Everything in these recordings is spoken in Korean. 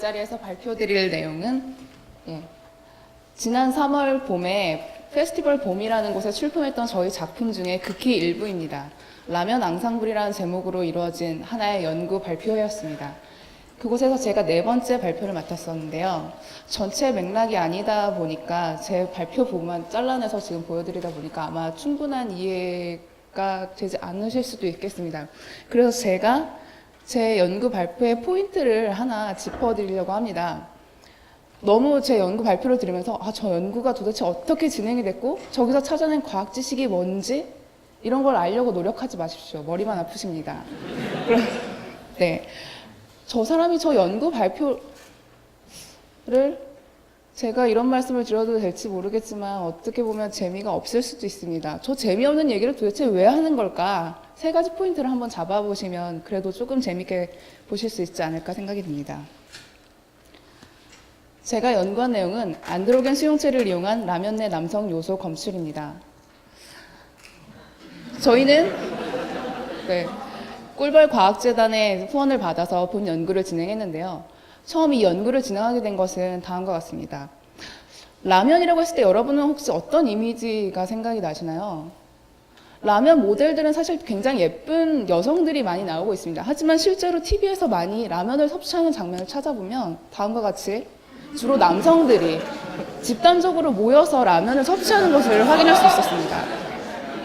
이 자리에서 발표드릴 내용은 지난 3월 봄에 페스티벌 봄이라는 곳에 출품했던 저희 작품 중에 극히 일부입니다. 라면 앙상블이라는 제목으로 이루어진 하나의 연구 발표회였습니다. 그곳에서 제가 4번째 발표를 맡았었는데요. 전체 맥락이 아니다 보니까 제 발표 부분만 잘라내서 지금 보여드리다 보니까 아마 충분한 이해가 되지 않으실 수도 있겠습니다. 그래서 제가 제 연구 발표의 포인트를 하나 짚어드리려고 합니다. 너무 제 연구 발표를 들으면서 저 연구가 도대체 어떻게 진행이 됐고 저기서 찾아낸 과학 지식이 뭔지 이런 걸 알려고 노력하지 마십시오. 머리만 아프십니다. 네, 저 사람이 저 연구 발표를 제가 이런 말씀을 드려도 될지 모르겠지만 어떻게 보면 재미가 없을 수도 있습니다. 저 재미없는 얘기를 도대체 왜 하는 걸까? 3가지 포인트를 한번 잡아보시면 그래도 조금 재밌게 보실 수 있지 않을까 생각이 듭니다. 제가 연구한 내용은 안드로겐 수용체를 이용한 라면 내 남성 요소 검출입니다. 저희는 꿀벌 과학재단의 후원을 받아서 본 연구를 진행했는데요. 처음 이 연구를 진행하게 된 것은 다음과 같습니다. 라면이라고 했을 때 여러분은 혹시 어떤 이미지가 생각이 나시나요? 라면 모델들은 사실 굉장히 예쁜 여성들이 많이 나오고 있습니다. 하지만 실제로 TV에서 많이 라면을 섭취하는 장면을 찾아보면 다음과 같이 주로 남성들이 집단적으로 모여서 라면을 섭취하는 것을 확인할 수 있었습니다.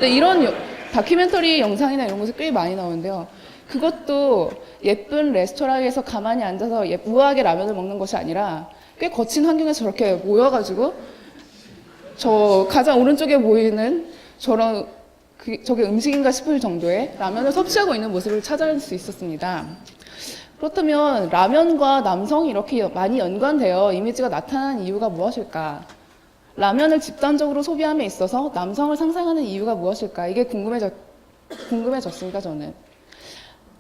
이런 다큐멘터리 영상이나 이런 것이 꽤 많이 나오는데요. 그것도 예쁜 레스토랑에서 가만히 앉아서 우아하게 라면을 먹는 것이 아니라 꽤 거친 환경에서 저렇게 모여가지고 저 가장 오른쪽에 보이는 저게 음식인가 싶을 정도의 라면을 섭취하고 있는 모습을 찾아낼 수 있었습니다. 그렇다면 라면과 남성이 이렇게 많이 연관되어 이미지가 나타나는 이유가 무엇일까? 라면을 집단적으로 소비함에 있어서 남성을 상상하는 이유가 무엇일까? 이게 궁금해졌습니다, 저는.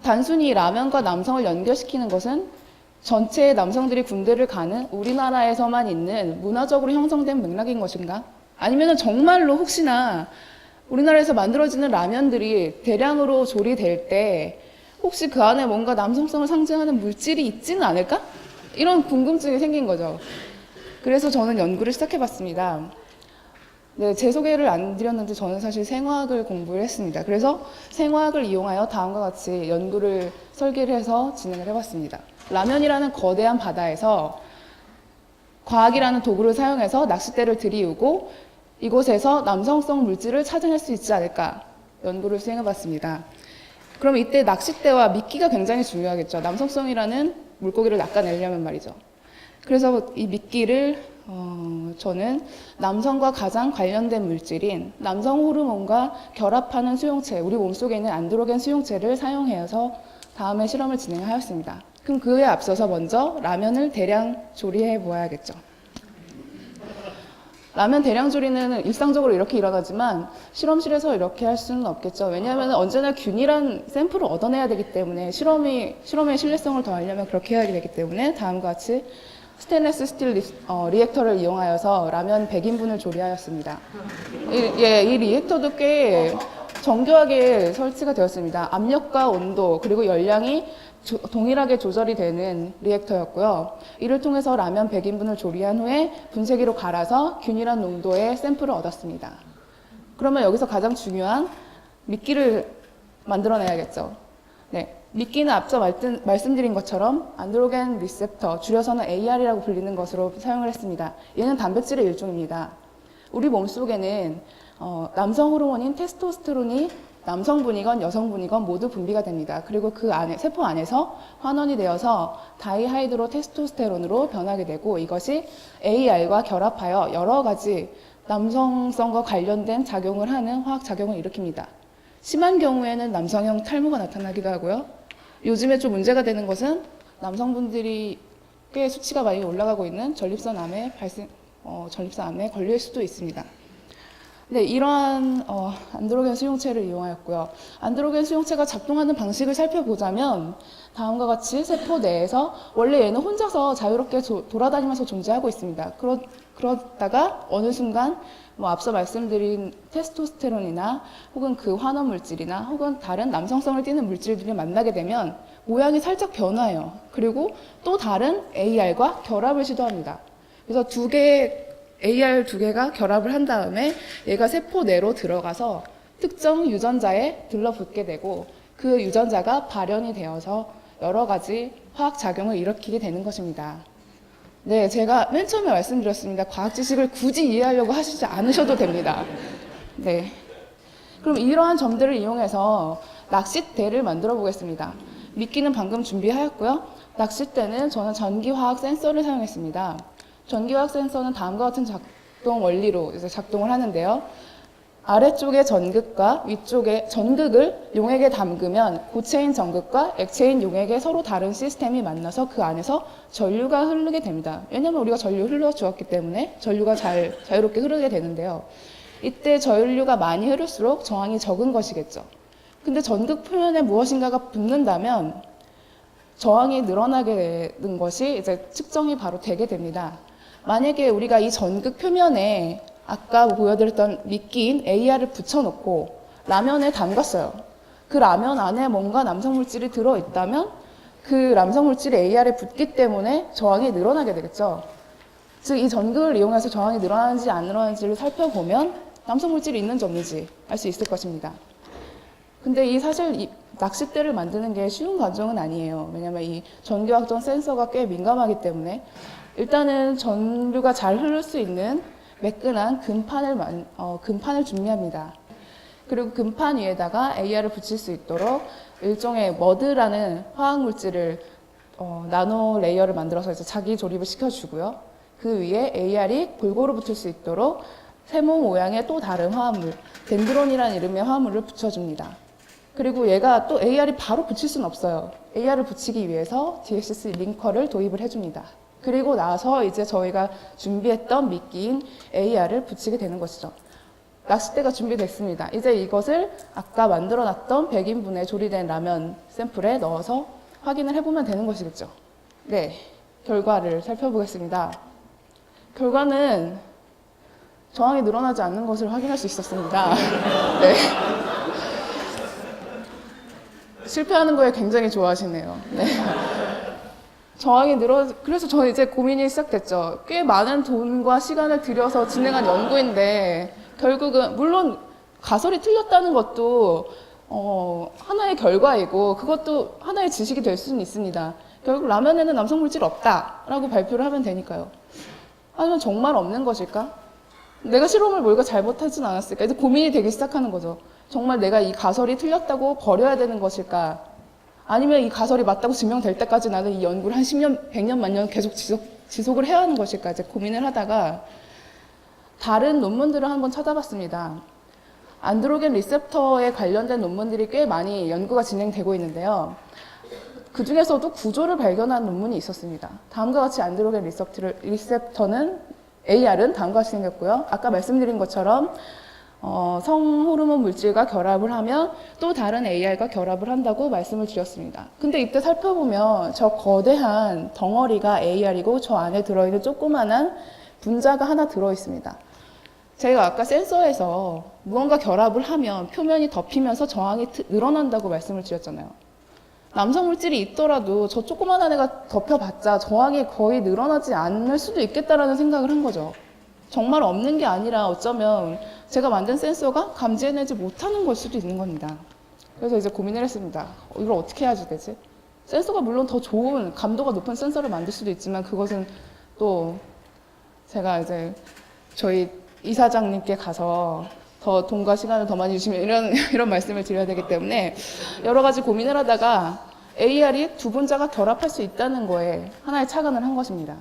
단순히 라면과 남성을 연결시키는 것은 전체 남성들이 군대를 가는 우리나라에서만 있는 문화적으로 형성된 맥락인 것인가? 아니면 정말로 혹시나 우리나라에서 만들어지는 라면들이 대량으로 조리될 때 혹시 그 안에 뭔가 남성성을 상징하는 물질이 있지는 않을까? 이런 궁금증이 생긴 거죠. 그래서 저는 연구를 시작해봤습니다. 네, 제 소개를 안 드렸는데 저는 사실 생화학을 공부를 했습니다. 그래서 생화학을 이용하여 다음과 같이 연구를 설계를 해서 진행을 해봤습니다. 라면이라는 거대한 바다에서 과학이라는 도구를 사용해서 낚싯대를 들이우고 이곳에서 남성성 물질을 찾아낼 수 있지 않을까 연구를 수행해봤습니다. 그럼 이때 낚싯대와 미끼가 굉장히 중요하겠죠. 남성성이라는 물고기를 낚아내려면 말이죠. 그래서 이 미끼를 저는 남성과 가장 관련된 물질인 남성 호르몬과 결합하는 수용체, 우리 몸속에 있는 안드로겐 수용체를 사용해서 다음에 실험을 진행하였습니다. 그럼 그에 앞서서 먼저 라면을 대량 조리해 보아야겠죠. 라면 대량 조리는 일상적으로 이렇게 일어나지만 실험실에서 이렇게 할 수는 없겠죠. 왜냐하면 언제나 균일한 샘플을 얻어내야 되기 때문에 실험의 신뢰성을 더하려면 그렇게 해야 되기 때문에 다음과 같이 스테인리스 스틸 리액터를 이용하여서 라면 100인분을 조리하였습니다. 이 리액터도 꽤 정교하게 설치가 되었습니다. 압력과 온도 그리고 열량이 동일하게 조절이 되는 리액터였고요. 이를 통해서 라면 100인분을 조리한 후에 분쇄기로 갈아서 균일한 농도의 샘플을 얻었습니다. 그러면 여기서 가장 중요한 미끼를 만들어내야겠죠. 네, 미끼는 앞서 말씀드린 것처럼 안드로겐 리셉터, 줄여서는 AR이라고 불리는 것으로 사용을 했습니다. 얘는 단백질의 일종입니다. 우리 몸속에는 남성 호르몬인 테스토스테론이 남성분이건 여성분이건 모두 분비가 됩니다. 그리고 그 안에 세포 안에서 환원이 되어서 다이하이드로 테스토스테론으로 변하게 되고 이것이 AR과 결합하여 여러 가지 남성성과 관련된 작용을 하는 화학 작용을 일으킵니다. 심한 경우에는 남성형 탈모가 나타나기도 하고요. 요즘에 좀 문제가 되는 것은 남성분들이 꽤 수치가 많이 올라가고 있는 전립선암에 걸릴 수도 있습니다. 네, 이러한 안드로겐 수용체를 이용하였고요. 안드로겐 수용체가 작동하는 방식을 살펴보자면 다음과 같이 세포 내에서 원래 얘는 혼자서 자유롭게 돌아다니면서 존재하고 있습니다. 그러다가 어느 순간 뭐 앞서 말씀드린 테스토스테론이나 혹은 그 환원 물질이나 혹은 다른 남성성을 띠는 물질들이 만나게 되면 모양이 살짝 변화해요. 그리고 또 다른 AR과 결합을 시도합니다. 그래서 AR 두 개가 결합을 한 다음에 얘가 세포 내로 들어가서 특정 유전자에 들러붙게 되고 그 유전자가 발현이 되어서 여러 가지 화학 작용을 일으키게 되는 것입니다. 네, 제가 맨 처음에 말씀드렸습니다. 과학 지식을 굳이 이해하려고 하시지 않으셔도 됩니다. 네. 그럼 이러한 점들을 이용해서 낚싯대를 만들어 보겠습니다. 미끼는 방금 준비하였고요. 낚싯대는 저는 전기화학 센서를 사용했습니다. 전기화학 센서는 다음과 같은 작동 원리로 이제 작동을 하는데요. 아래쪽의 전극과 위쪽의 전극을 용액에 담그면 고체인 전극과 액체인 용액의 서로 다른 시스템이 만나서 그 안에서 전류가 흐르게 됩니다. 왜냐하면 우리가 전류 흘러주었기 때문에 전류가 자유롭게 흐르게 되는데요. 이때 전류가 많이 흐를수록 저항이 적은 것이겠죠. 근데 전극 표면에 무엇인가가 붙는다면 저항이 늘어나게 되는 것이 이제 측정이 바로 되게 됩니다. 만약에 우리가 이 전극 표면에 아까 보여드렸던 미끼인 AR을 붙여놓고 라면에 담갔어요. 그 라면 안에 뭔가 남성물질이 들어있다면 그 남성물질이 AR에 붙기 때문에 저항이 늘어나게 되겠죠. 즉, 이 전극을 이용해서 저항이 늘어나는지 안 늘어나는지를 살펴보면 남성물질이 있는지 없는지 알 수 있을 것입니다. 근데 사실 이 낚싯대를 만드는 게 쉬운 과정은 아니에요. 왜냐하면 이 전기화학적 센서가 꽤 민감하기 때문에 일단은 전류가 잘 흐를 수 있는 매끈한 금판을 준비합니다. 그리고 금판 위에다가 AR을 붙일 수 있도록 일종의 머드라는 화학물질을 나노 레이어를 만들어서 이제 자기 조립을 시켜주고요. 그 위에 AR이 골고루 붙을 수 있도록 세모 모양의 또 다른 화합물, 덴드론이라는 이름의 화합물을 붙여줍니다. 그리고 얘가 또 AR이 바로 붙일 수는 없어요. AR을 붙이기 위해서 DHC 링커를 도입을 해줍니다. 그리고 나서 이제 저희가 준비했던 미끼인 AR을 붙이게 되는 것이죠. 낚싯대가 준비됐습니다. 이제 이것을 아까 만들어놨던 100인분의 조리된 라면 샘플에 넣어서 확인을 해보면 되는 것이겠죠. 네, 결과를 살펴보겠습니다. 결과는 저항이 늘어나지 않는 것을 확인할 수 있었습니다. 네. 실패하는 거에 굉장히 좋아하시네요. 네. 그래서 저는 이제 고민이 시작됐죠. 꽤 많은 돈과 시간을 들여서 진행한 연구인데, 결국은, 물론 가설이 틀렸다는 것도, 하나의 결과이고, 그것도 하나의 지식이 될 수는 있습니다. 결국 라면에는 남성물질 없다라고 발표를 하면 되니까요. 하지만 정말 없는 것일까? 내가 실험을 뭘까 잘못하진 않았을까? 이제 고민이 되기 시작하는 거죠. 정말 내가 이 가설이 틀렸다고 버려야 되는 것일까? 아니면 이 가설이 맞다고 증명될 때까지 나는 이 연구를 한 10년, 100년, 만년 계속 지속을 해야 하는 것일까? 이제 고민을 하다가 다른 논문들을 한번 찾아봤습니다. 안드로겐 리셉터에 관련된 논문들이 꽤 많이 연구가 진행되고 있는데요. 그 중에서도 구조를 발견한 논문이 있었습니다. 다음과 같이 안드로겐 리셉터는 AR은 다음과 같이 생겼고요. 아까 말씀드린 것처럼 성호르몬 물질과 결합을 하면 또 다른 AR과 결합을 한다고 말씀을 드렸습니다. 근데 이때 살펴보면 저 거대한 덩어리가 AR이고 저 안에 들어있는 조그만한 분자가 하나 들어있습니다. 제가 아까 센서에서 무언가 결합을 하면 표면이 덮이면서 저항이 늘어난다고 말씀을 드렸잖아요. 남성 물질이 있더라도 저 조그만한 애가 덮여봤자 저항이 거의 늘어나지 않을 수도 있겠다라는 생각을 한 거죠. 정말 없는 게 아니라 어쩌면 제가 만든 센서가 감지해내지 못하는 걸 수도 있는 겁니다. 그래서 이제 고민을 했습니다. 이걸 어떻게 해야지 되지? 센서가 물론 더 좋은 감도가 높은 센서를 만들 수도 있지만 그것은 또 제가 이제 저희 이사장님께 가서 더 돈과 시간을 더 많이 주시면 이런 말씀을 드려야 되기 때문에 여러 가지 고민을 하다가 AR이 두 분자가 결합할 수 있다는 거에 하나의 착안을 한 것입니다.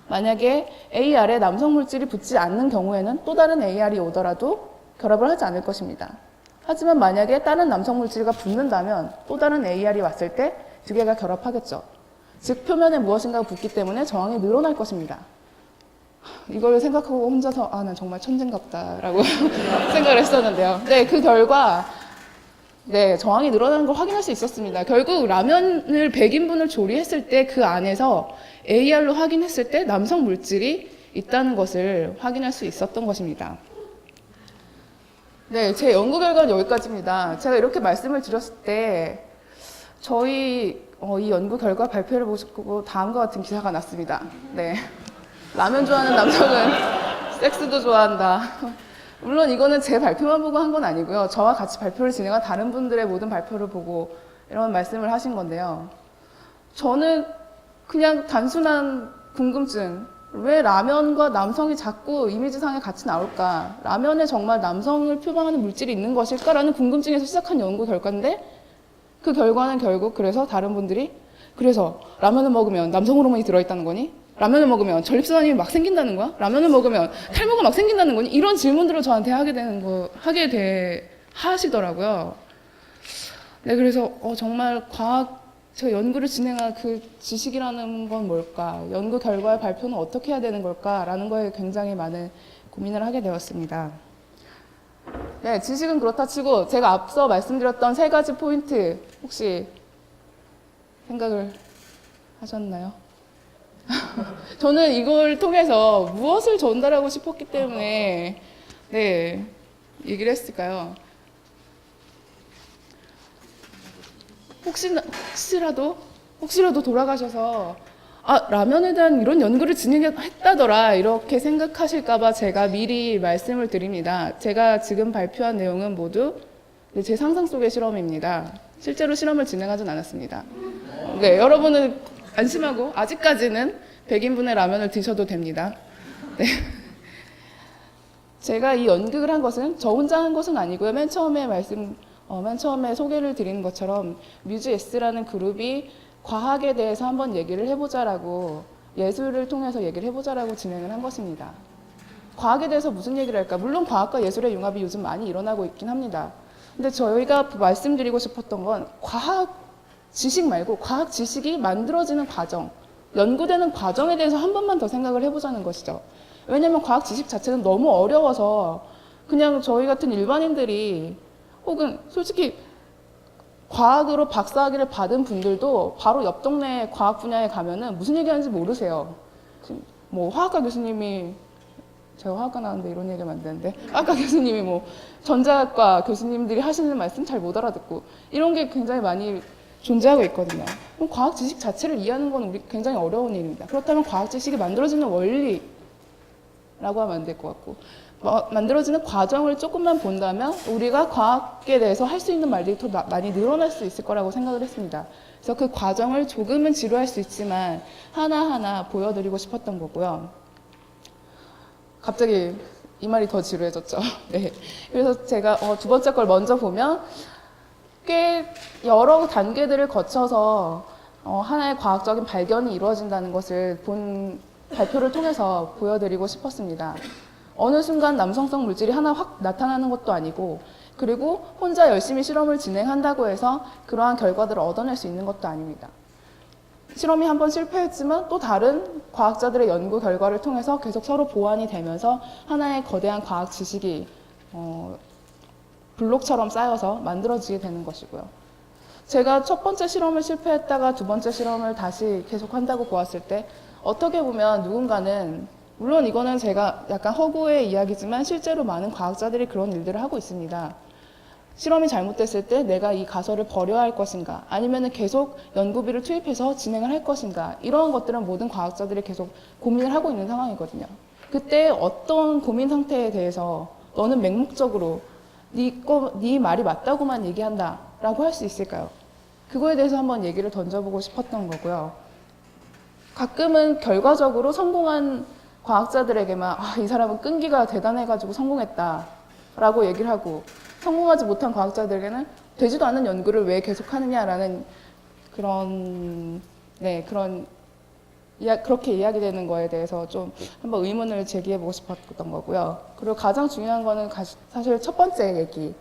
만약에 AR에 남성 물질이 붙지 않는 경우에는 또 다른 AR이 오더라도 결합을 하지 않을 것입니다. 하지만 만약에 다른 남성 물질과 붙는다면 또 다른 AR이 왔을 때 두 개가 결합하겠죠. 즉 표면에 무엇인가가 붙기 때문에 저항이 늘어날 것입니다. 이걸 생각하고 혼자서 난 정말 천재인갑다라고 생각을 했었는데요. 네, 그 결과 저항이 늘어나는 걸 확인할 수 있었습니다. 결국 라면을 100인분을 조리했을 때 그 안에서 AR로 확인했을 때 남성 물질이 있다는 것을 확인할 수 있었던 것입니다. 네, 제 연구 결과는 여기까지입니다. 제가 이렇게 말씀을 드렸을 때 저희 이 연구 결과 발표를 보시고 다음과 같은 기사가 났습니다. 네, 라면 좋아하는 남성은 섹스도 좋아한다. 물론 이거는 제 발표만 보고 한 건 아니고요. 저와 같이 발표를 진행한 다른 분들의 모든 발표를 보고 이런 말씀을 하신 건데요. 저는 그냥 단순한 궁금증, 왜 라면과 남성이 자꾸 이미지상에 같이 나올까? 라면에 정말 남성을 표방하는 물질이 있는 것일까라는 궁금증에서 시작한 연구 결과인데 그 결과는 결국 그래서 다른 분들이 그래서 라면을 먹으면 남성 호르몬이 들어있다는 거니? 라면을 먹으면 전립선암이 막 생긴다는 거야? 라면을 먹으면 탈모가 막 생긴다는 거니? 이런 질문들을 저한테 하시더라고요. 네, 그래서 정말 제가 연구를 진행한 그 지식이라는 건 뭘까? 연구 결과의 발표는 어떻게 해야 되는 걸까? 라는 거에 굉장히 많은 고민을 하게 되었습니다. 네, 지식은 그렇다 치고 제가 앞서 말씀드렸던 3가지 포인트 혹시 생각을 하셨나요? 저는 이걸 통해서 무엇을 전달하고 싶었기 때문에 네, 얘기를 했을까요? 혹시라도 돌아가셔서 라면에 대한 이런 연구를 진행했다더라 이렇게 생각하실까봐 제가 미리 말씀을 드립니다. 제가 지금 발표한 내용은 모두 제 상상 속의 실험입니다. 실제로 실험을 진행하진 않았습니다. 네, 여러분은 안심하고 아직까지는 100인분의 라면을 드셔도 됩니다. 네. 제가 이 연극을 한 것은 저 혼자 한 것은 아니고요. 맨 처음에 소개를 드리는 것처럼 뮤즈S라는 그룹이 과학에 대해서 한번 얘기를 해보자라고 예술을 통해서 얘기를 해보자라고 진행을 한 것입니다. 과학에 대해서 무슨 얘기를 할까? 물론 과학과 예술의 융합이 요즘 많이 일어나고 있긴 합니다. 근데 저희가 말씀드리고 싶었던 건 과학 지식 말고 과학 지식이 만들어지는 과정, 연구되는 과정에 대해서 한 번만 더 생각을 해보자는 것이죠. 왜냐하면 과학 지식 자체는 너무 어려워서 그냥 저희 같은 일반인들이 혹은 솔직히 과학으로 박사학위를 받은 분들도 바로 옆 동네 과학 분야에 가면은 무슨 얘기하는지 모르세요. 뭐 화학과 교수님이 제가 화학과 나왔는데 이런 얘기하면 안 되는데 화학과 교수님이 뭐 전자학과 교수님들이 하시는 말씀 잘 못 알아듣고 이런 게 굉장히 많이 존재하고 있거든요. 그럼 과학 지식 자체를 이해하는 건 우리 굉장히 어려운 일입니다. 그렇다면 과학 지식이 만들어지는 원리라고 하면 안 될 것 같고 만들어지는 과정을 조금만 본다면 우리가 과학에 대해서 할 수 있는 말들이 더 많이 늘어날 수 있을 거라고 생각을 했습니다. 그래서 그 과정을 조금은 지루할 수 있지만 하나하나 보여드리고 싶었던 거고요. 갑자기 이 말이 더 지루해졌죠. 네. 그래서 제가 두 번째 걸 먼저 보면 꽤 여러 단계들을 거쳐서 하나의 과학적인 발견이 이루어진다는 것을 발표를 통해서 보여드리고 싶었습니다. 어느 순간 남성성 물질이 하나 확 나타나는 것도 아니고 그리고 혼자 열심히 실험을 진행한다고 해서 그러한 결과들을 얻어낼 수 있는 것도 아닙니다. 실험이 한번 실패했지만 또 다른 과학자들의 연구 결과를 통해서 계속 서로 보완이 되면서 하나의 거대한 과학 지식이 블록처럼 쌓여서 만들어지게 되는 것이고요. 제가 첫 번째 실험을 실패했다가 두 번째 실험을 다시 계속한다고 보았을 때 어떻게 보면 누군가는 물론 이거는 제가 약간 허구의 이야기지만 실제로 많은 과학자들이 그런 일들을 하고 있습니다. 실험이 잘못됐을 때 내가 이 가설을 버려야 할 것인가 아니면 계속 연구비를 투입해서 진행을 할 것인가 이러한 것들은 모든 과학자들이 계속 고민을 하고 있는 상황이거든요. 그때 어떤 고민 상태에 대해서 너는 맹목적으로 네 말이 맞다고만 얘기한다 라고 할 수 있을까요? 그거에 대해서 한번 얘기를 던져보고 싶었던 거고요. 가끔은 결과적으로 성공한 과학자들에게만 이 사람은 끈기가 대단해가지고 성공했다 라고 얘기를 하고 성공하지 못한 과학자들에게는 되지도 않은 연구를 왜 계속하느냐라는 그렇게 이야기되는 거에 대해서 좀 한번 의문을 제기해보고 싶었던 거고요. 그리고 가장 중요한 거는 사실 첫 번째 얘기.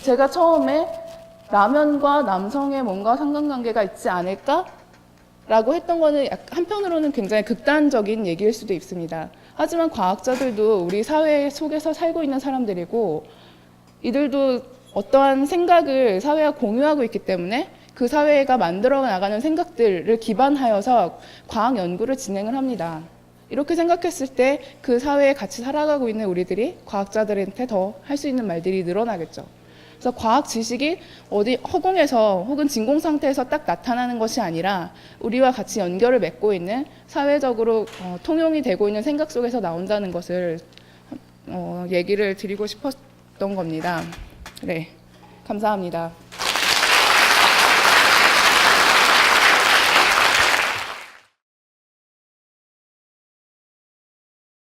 제가 처음에 라면과 남성의 뭔가 상관관계가 있지 않을까? 라고 했던 거는 한편으로는 굉장히 극단적인 얘기일 수도 있습니다. 하지만 과학자들도 우리 사회 속에서 살고 있는 사람들이고 이들도 어떠한 생각을 사회와 공유하고 있기 때문에 그 사회가 만들어 나가는 생각들을 기반하여서 과학 연구를 진행을 합니다. 이렇게 생각했을 때 그 사회에 같이 살아가고 있는 우리들이 과학자들한테 더 할 수 있는 말들이 늘어나겠죠. 그래서 과학 지식이 어디 허공에서 혹은 진공 상태에서 딱 나타나는 것이 아니라 우리와 같이 연결을 맺고 있는 사회적으로 통용이 되고 있는 생각 속에서 나온다는 것을 얘기를 드리고 싶었던 겁니다. 네, 감사합니다.